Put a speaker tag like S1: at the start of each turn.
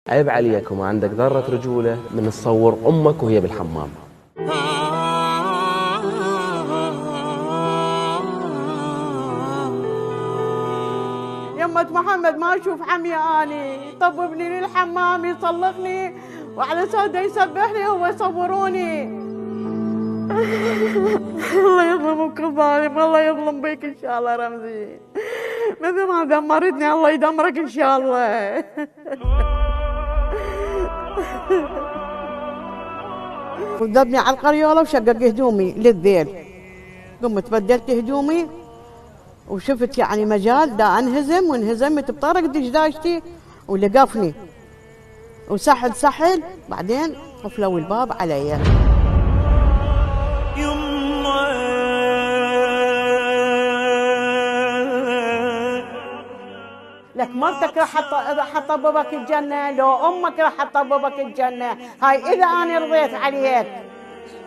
S1: عيب عليك وما عندك ذرة رجولة من تصور أمك وهي بالحمام.
S2: يمة محمد ما أشوف عمي أني يطببني للحمام يصلخني وعلى سادة يسبحني هو يصوروني. الله يظلمك الظالم، الله يظلم بيك إن شاء الله رمزي، مثل ما دمرتني الله يدمرك إن شاء الله. وذبني على القريولة وشقق هدومي للذيل، قمت بدلت هدومي وشفت يعني مجال دا انهزم، وانهزمت بطرق دشداشتي ولقفني وسحل بعدين قفلوا الباب علي. لك مرتك راح تطببك الجنة، لو أمك راح تطببك الجنة، هاي إذا أنا رضيت عليك.